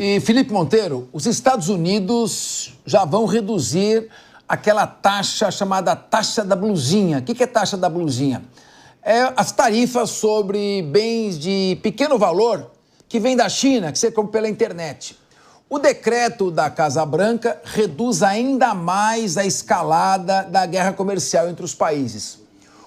E, Felipe Monteiro, os Estados Unidos já vão reduzir aquela taxa chamada taxa da blusinha. O que é taxa da blusinha? É as tarifas sobre bens de pequeno valor que vem da China, que você compra pela internet. O decreto da Casa Branca reduz ainda mais a escalada da guerra comercial entre os países.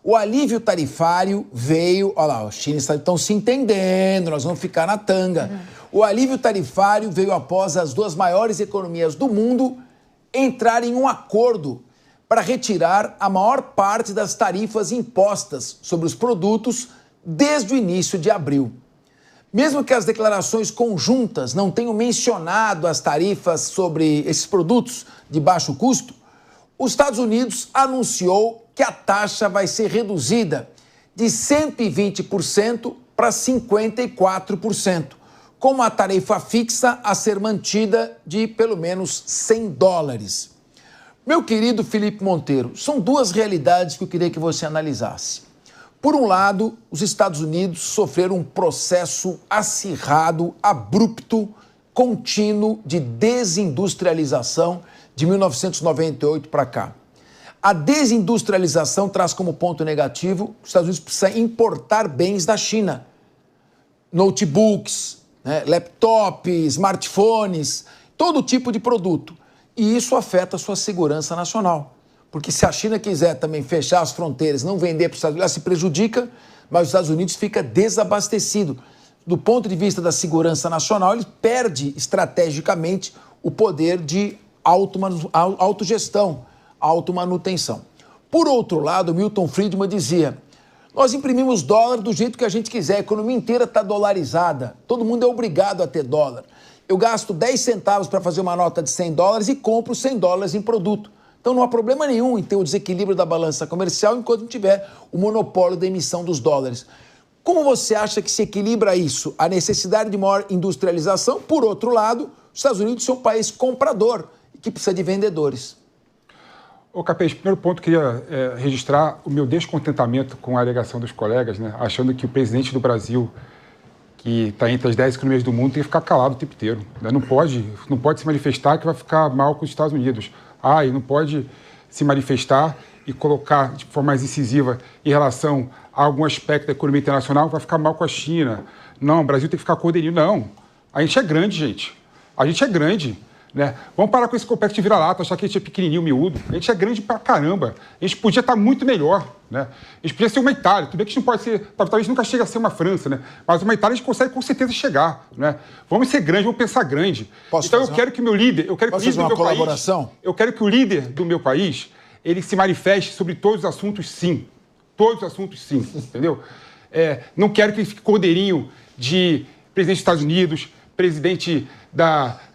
O alívio tarifário veio... Olha lá, os chineses estão se entendendo, nós vamos ficar na tanga. O alívio tarifário veio após as duas maiores economias do mundo entrarem em um acordo para retirar a maior parte das tarifas impostas sobre os produtos desde o início de abril. Mesmo que as declarações conjuntas não tenham mencionado as tarifas sobre esses produtos de baixo custo, os Estados Unidos anunciou que a taxa vai ser reduzida de 120% para 54%, com uma tarifa fixa a ser mantida de pelo menos $100. Meu querido Felipe Monteiro, são duas realidades que eu queria que você analisasse. Por um lado, os Estados Unidos sofreram um processo acirrado, abrupto, contínuo de desindustrialização de 1998 para cá. A desindustrialização traz como ponto negativo que os Estados Unidos precisam importar bens da China. Notebooks, laptops, smartphones, todo tipo de produto. E isso afeta a sua segurança nacional. Porque se a China quiser também fechar as fronteiras, não vender para os Estados Unidos, ela se prejudica, mas os Estados Unidos fica desabastecido. Do ponto de vista da segurança nacional, ele perde estrategicamente o poder de autogestão, automanutenção. Por outro lado, Milton Friedman dizia: nós imprimimos dólar do jeito que a gente quiser, a economia inteira está dolarizada, todo mundo é obrigado a ter dólar. Eu gasto 10 centavos para fazer uma nota de $100 e compro $100 em produto. Então não há problema nenhum em ter o desequilíbrio da balança comercial enquanto não tiver o monopólio da emissão dos dólares. Como você acha que se equilibra isso? A necessidade de maior industrialização, por outro lado, os Estados Unidos são um país comprador que precisa de vendedores. Ô Capês, primeiro ponto, queria registrar o meu descontentamento com a alegação dos colegas, achando que o presidente do Brasil, que está entre as 10 economias do mundo, tem que ficar calado o tempo inteiro. Não pode se manifestar que vai ficar mal com os Estados Unidos. E não pode se manifestar e colocar de forma mais incisiva em relação a algum aspecto da economia internacional que vai ficar mal com a China. Não, o Brasil tem que ficar cordeirinho. Não, a gente é grande, gente. A gente é grande. Vamos parar com esse complexo de vira-lata, achar que a gente é pequenininho, miúdo. A gente é grande pra caramba. A gente podia estar muito melhor. A gente podia ser uma Itália. Tudo bem que a gente não pode ser... Talvez nunca chegue a ser uma França, mas uma Itália a gente consegue com certeza chegar. Vamos ser grande, vamos pensar grande. Eu quero que o meu líder... Eu quero que o líder do meu país... Eu quero que o líder do meu país, ele se manifeste sobre todos os assuntos, sim. Todos os assuntos, sim. Entendeu? Não quero que ele fique cordeirinho de presidente dos Estados Unidos, presidente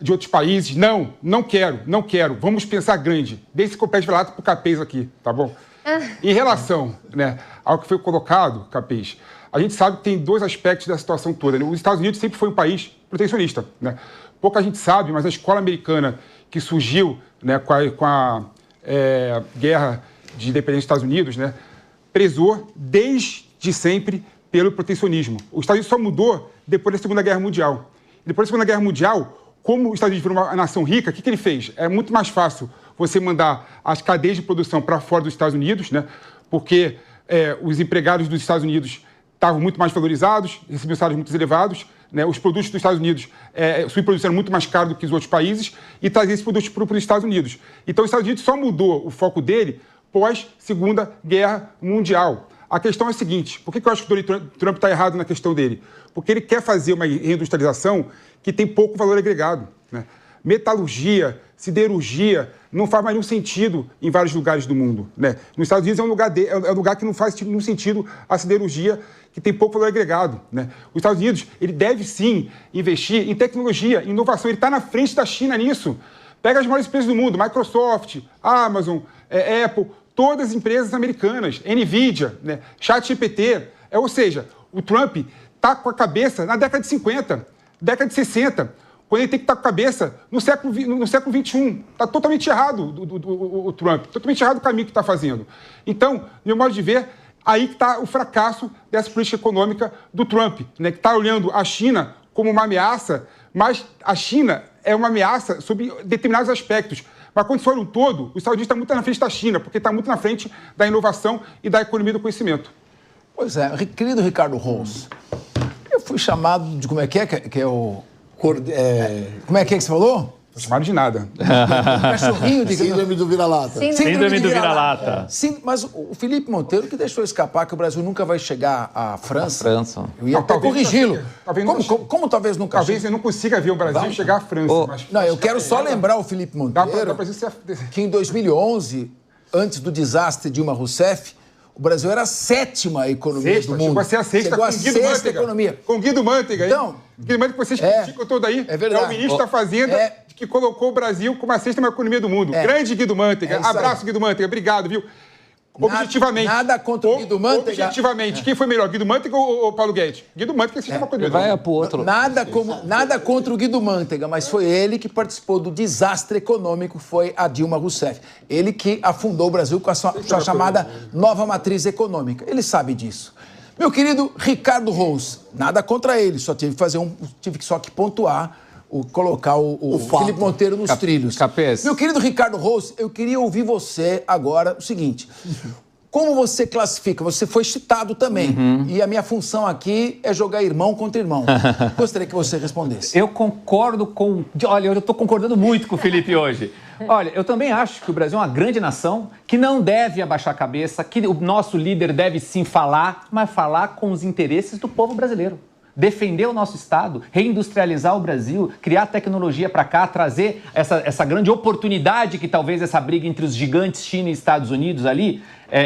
de outros países. Não quero. Vamos pensar grande. Dê esse complexo de vira-lata pro Capês aqui, tá bom? Em relação ao que foi colocado, Capês, a gente sabe que tem dois aspectos da situação toda. Os Estados Unidos sempre foi um país protecionista. Pouca gente sabe, mas a escola americana que surgiu com a guerra de independência dos Estados Unidos, prezou desde sempre pelo protecionismo. Os Estados Unidos só mudou depois da Segunda Guerra Mundial. Depois da Segunda Guerra Mundial, como os Estados Unidos virou uma nação rica, o que ele fez? É muito mais fácil você mandar as cadeias de produção para fora dos Estados Unidos, porque os empregados dos Estados Unidos estavam muito mais valorizados, recebiam salários muito elevados, os produtos dos Estados Unidos, subprodução era muito mais caro do que os outros países, e trazer esses produtos para os Estados Unidos. Então, os Estados Unidos só mudou o foco dele pós-Segunda Guerra Mundial. A questão é a seguinte: por que eu acho que o Donald Trump está errado na questão dele? Porque ele quer fazer uma reindustrialização que tem pouco valor agregado. Metalurgia, siderurgia, não faz mais nenhum sentido em vários lugares do mundo. Nos Estados Unidos é um lugar que não faz nenhum sentido a siderurgia, que tem pouco valor agregado. Os Estados Unidos, ele deve sim investir em tecnologia, em inovação. Ele está na frente da China nisso. Pega as maiores empresas do mundo, Microsoft, Amazon, Apple, todas as empresas americanas, NVIDIA, ChatGPT. Ou seja, o Trump está com a cabeça na década de 50, década de 60, quando ele tem que estar com a cabeça no século XXI. Está totalmente errado o Trump, totalmente errado o caminho que está fazendo. Então, meu modo de ver, aí que está o fracasso dessa política econômica do Trump, que está olhando a China como uma ameaça, Mas a China é uma ameaça sob determinados aspectos. Mas quando se for um todo, os Estados Unidos estão muito na frente da China, porque está muito na frente da inovação e da economia do conhecimento. Pois é, querido Ricardo Rous, eu fui chamado de, como é que é o... Como é que você falou? Não chamaram de nada. Cachorrinho de... Síndrome do vira-lata. Síndrome do vira-lata. Sim, mas o Felipe Monteiro que deixou escapar que o Brasil nunca vai chegar à França. Eu ia até corrigi-lo. Como talvez nunca chegue? Talvez eu não consiga ver o Brasil chegar à França. Não, eu quero só lembrar o Felipe Monteiro que em 2011, antes do desastre Dilma Rousseff, o Brasil era a 7ª economia do mundo. Chegou a ser a 6ª, chegou a 6ª economia. Com Guido Mantega. Então, Guido Mantega que vocês criticam todo aí. É verdade. É o ministro da Fazenda que colocou o Brasil como a 6ª economia do mundo. Grande Guido Mantega. Abraço, Guido Mantega. Obrigado, viu? Objetivamente. Nada contra o Guido Mantega. Objetivamente. Quem foi melhor, Guido Mantega ou Paulo Guedes? Guido Mantega se chama economia do mundo. Vai pro outro. Nada contra o Guido Mantega, mas foi ele que participou do desastre econômico, foi a Dilma Rousseff. Ele que afundou o Brasil com a sua chamada nova matriz econômica. Ele sabe disso. Meu querido Ricardo Rous, nada contra ele, só tive que só que pontuar, colocar o Felipe Monteiro nos trilhos. Capês. Meu querido Ricardo Rous, eu queria ouvir você agora o seguinte. Como você classifica? Você foi citado também. E a minha função aqui é jogar irmão contra irmão. Gostaria que você respondesse. Eu concordo com... Olha, eu estou concordando muito com o Felipe hoje. Olha, eu também acho que o Brasil é uma grande nação, que não deve abaixar a cabeça, que o nosso líder deve sim falar, mas falar com os interesses do povo brasileiro. Defender o nosso Estado, reindustrializar o Brasil, criar tecnologia para cá, trazer essa grande oportunidade que talvez essa briga entre os gigantes China e Estados Unidos ali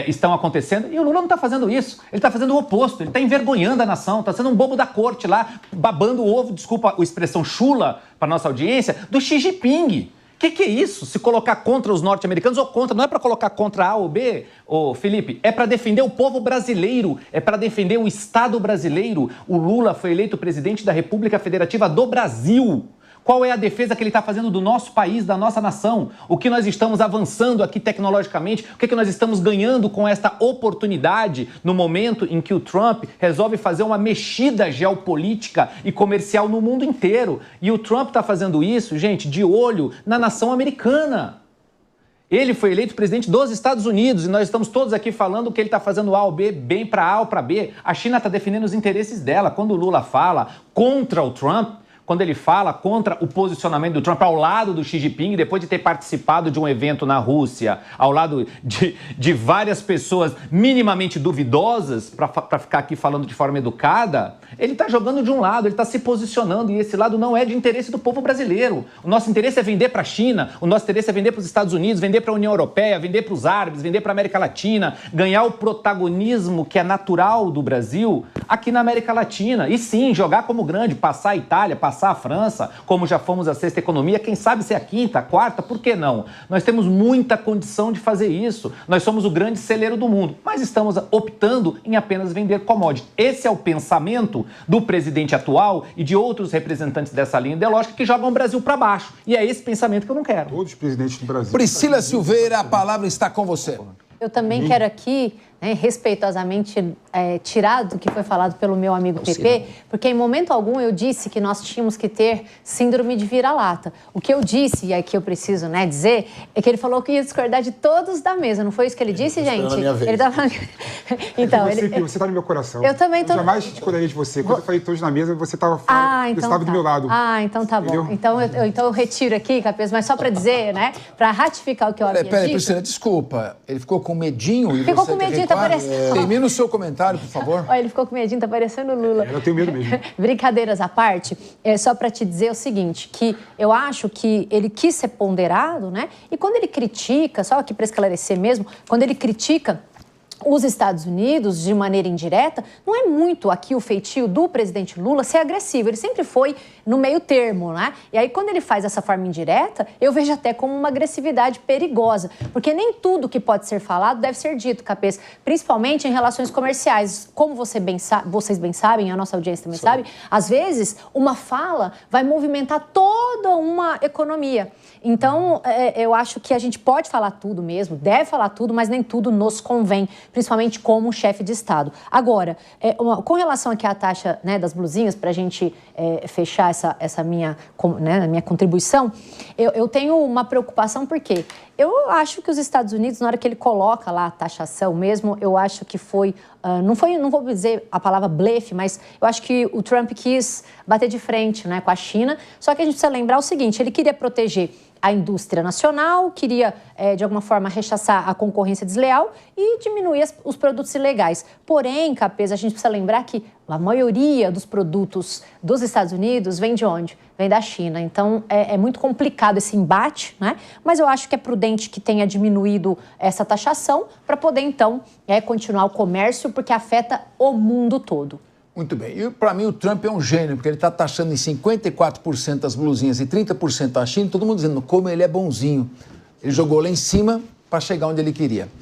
estão acontecendo. E o Lula não está fazendo isso. Ele está fazendo o oposto. Ele está envergonhando a nação, está sendo um bobo da corte lá, babando o ovo, desculpa a expressão chula para nossa audiência, do Xi Jinping. O que é isso? Se colocar contra os norte-americanos ou contra, não é para colocar contra A ou B, Felipe, é para defender o povo brasileiro, é para defender o Estado brasileiro. O Lula foi eleito presidente da República Federativa do Brasil. Qual é a defesa que ele está fazendo do nosso país, da nossa nação? O que nós estamos avançando aqui tecnologicamente? O que nós estamos ganhando com esta oportunidade no momento em que o Trump resolve fazer uma mexida geopolítica e comercial no mundo inteiro? E o Trump está fazendo isso, gente, de olho na nação americana. Ele foi eleito presidente dos Estados Unidos e nós estamos todos aqui falando que ele está fazendo A ou B, bem para A ou para B. A China está defendendo os interesses dela. Quando o Lula fala contra o Trump, quando ele fala contra o posicionamento do Trump ao lado do Xi Jinping, depois de ter participado de um evento na Rússia, ao lado de várias pessoas minimamente duvidosas, para ficar aqui falando de forma educada, ele está jogando de um lado, ele está se posicionando, e esse lado não é de interesse do povo brasileiro. O nosso interesse é vender para a China, o nosso interesse é vender para os Estados Unidos, vender para a União Europeia, vender para os árabes, vender para a América Latina, ganhar o protagonismo que é natural do Brasil aqui na América Latina. E sim, jogar como grande, passar a Itália, passar a França, como já fomos a 6ª economia, quem sabe ser a 5ª, a 4ª, por que não? Nós temos muita condição de fazer isso. Nós somos o grande celeiro do mundo, mas estamos optando em apenas vender commodity. Esse é o pensamento do presidente atual e de outros representantes dessa linha ideológica que jogam o Brasil para baixo. E é esse pensamento que eu não quero. Todos os presidentes do Brasil. Priscila Silveira, a palavra está com você. Eu também quero aqui, respeitosamente, tirar do que foi falado pelo meu amigo Pepe, porque em momento algum eu disse que nós tínhamos que ter síndrome de vira-lata. O que eu disse, e aqui eu preciso dizer, é que ele falou que ia discordar de todos da mesa. Não foi isso que ele disse, gente? Ele tá falando... Então, você está no meu coração. Eu também tô... Eu jamais discordaria de você. Quando eu falei todos na mesa, você estava fora, você estava do meu lado. Então tá bom. Então eu retiro aqui, Capês, mas só para dizer, para ratificar o que eu havia dito. Peraí, Priscila, desculpa. Ele ficou com medinho e ficou com medinho, tá parecendo... Termina o seu comentário, por favor. Olha, ele ficou com medinho, tá parecendo o Lula. Eu tenho medo mesmo. Brincadeiras à parte, só para te dizer o seguinte, que eu acho que ele quis ser ponderado, e quando ele critica, só aqui para esclarecer mesmo, quando ele critica os Estados Unidos, de maneira indireta, não é muito aqui o feitio do presidente Lula ser agressivo. Ele sempre foi no meio termo, E aí, quando ele faz essa forma indireta, eu vejo até como uma agressividade perigosa. Porque nem tudo que pode ser falado deve ser dito, Capês. Principalmente em relações comerciais. Como vocês bem sabem, a nossa audiência também sabe, às vezes, uma fala vai movimentar toda uma economia. Então, eu acho que a gente pode falar tudo mesmo, deve falar tudo, mas nem tudo nos convém, principalmente como chefe de Estado. Agora, com relação aqui à taxa, né, das blusinhas, para a gente fechar essa minha contribuição, eu tenho uma preocupação porque eu acho que os Estados Unidos, na hora que ele coloca lá a taxação mesmo, eu acho que não vou dizer a palavra blefe, mas eu acho que o Trump quis bater de frente, né, com a China, só que a gente precisa lembrar o seguinte, ele queria proteger a indústria nacional, queria, de alguma forma, rechaçar a concorrência desleal e diminuir os produtos ilegais. Porém, Capês, a gente precisa lembrar que a maioria dos produtos dos Estados Unidos vem de onde? Vem da China. Então, é muito complicado esse embate, né? Mas eu acho que é prudente que tenha diminuído essa taxação para poder, então, continuar o comércio, porque afeta o mundo todo. Muito bem. E para mim o Trump é um gênio, porque ele está taxando em 54% as blusinhas e 30% a China, todo mundo dizendo como ele é bonzinho. Ele jogou lá em cima para chegar onde ele queria.